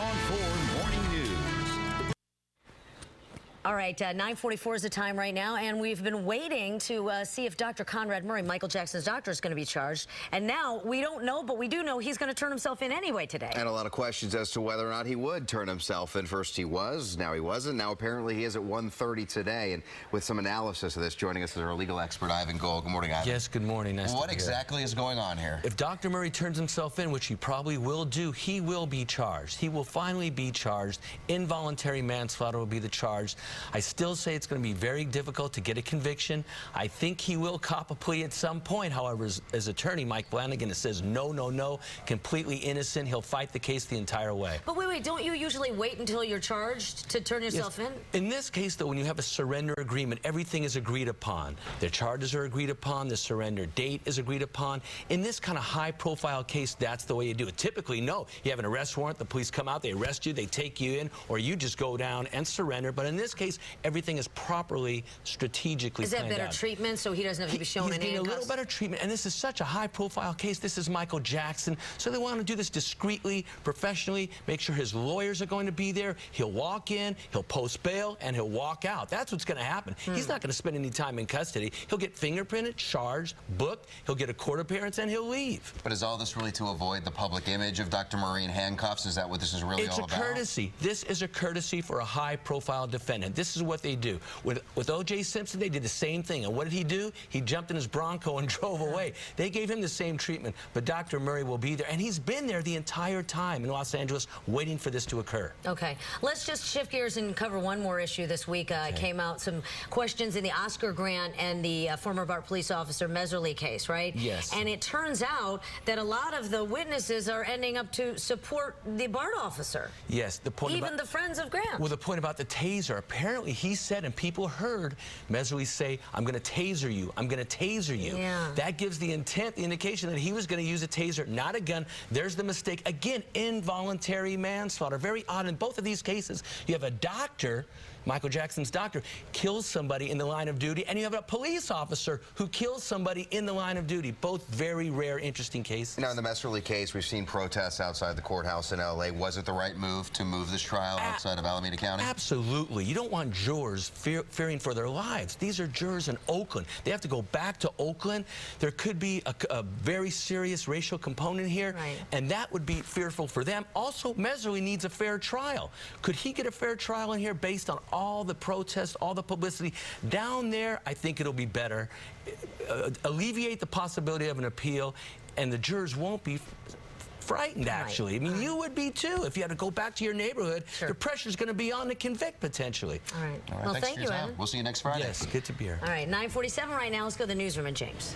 on 4 Morning News. All right, 9:44 is the time right now, and we've been waiting to see if Dr. Conrad Murray, Michael Jackson's doctor, is going to be charged. And now we don't know, but we do know he's going to turn himself in anyway today. And a lot of questions as to whether or not he would turn himself in. First he was, now he wasn't. Now apparently he is at 1:30 today. And with some analysis of this, joining us is our legal expert, Ivan Golde. Good morning, Ivan. Yes, good morning. Nice What exactly is going on here? If Dr. Murray turns himself in, which he probably will do, he will be charged. He will finally be charged. Involuntary manslaughter will be the charge. I still say it's going to be very difficult to get a conviction. I think he will cop a plea at some point. However, as attorney Mike Flanagan says no, no, no, completely innocent. He'll fight the case the entire way. But wait, don't you usually wait until you're charged to turn yourself in? In this case, though, when you have a surrender agreement, everything is agreed upon. The charges are agreed upon. The surrender date is agreed upon. In this kind of high-profile case, that's the way you do it. Typically, no. You have an arrest warrant. The police come out. They arrest you. They take you in. Or you just go down and surrender. But in this case, everything is properly, strategically planned out. Is that better treatment so he doesn't have to be shown in handcuffs? He's getting a little better treatment, and this is such a high-profile case. This is Michael Jackson, so they want to do this discreetly, professionally, make sure his lawyers are going to be there. He'll walk in, he'll post bail, and he'll walk out. That's what's going to happen. He's not going to spend any time in custody. He'll get fingerprinted, charged, booked, he'll get a court appearance, and he'll leave. But is all this really to avoid the public image of Dr. Murray in handcuffs? Is that what this is really all about? It's a courtesy. This is a courtesy for a high-profile defendant. This is what they do. With O.J. Simpson, they did the same thing. And what did he do? He jumped in his Bronco and drove away. They gave him the same treatment. But Dr. Murray will be there. And he's been there the entire time in Los Angeles waiting for this to occur. Okay. Let's just shift gears and cover one more issue this week. Came out some questions in the Oscar Grant and the former BART police officer Meserly case, right? Yes. And it turns out that a lot of the witnesses are ending up to support the BART officer. Yes. The point Even the friends of Grant. Well, the point about the taser, apparently he said, and people heard Meserly say, I'm going to taser you. I'm going to taser you. Yeah. That gives the intent, the indication that he was going to use a taser, not a gun. There's the mistake. Again, involuntary manslaughter. Very odd. In both of these cases, you have a doctor, Michael Jackson's doctor, kills somebody in the line of duty, and you have a police officer who kills somebody in the line of duty. Both very rare, interesting cases. Now, in the Meserly case, we've seen protests outside the courthouse in L.A. Was it the right move to move this trial outside of Alameda County? Absolutely. You don't want jurors fearing for their lives. These are jurors in Oakland. They have to go back to Oakland. There could be a very serious racial component here, and that would be fearful for them. Also, Meserly needs a fair trial. Could he get a fair trial in here based on all the protests, all the publicity? Down there, I think it'll be better. Alleviate the possibility of an appeal, and the jurors won't be frightened, actually. I mean, you would be too if you had to go back to your neighborhood. The pressure's going to be on to convict, potentially. All right. All right, well, thanks thank for you, your time. Evan. We'll see you next Friday. Yes, good to be here. All right, 9:47 right now. Let's go to the newsroom in James.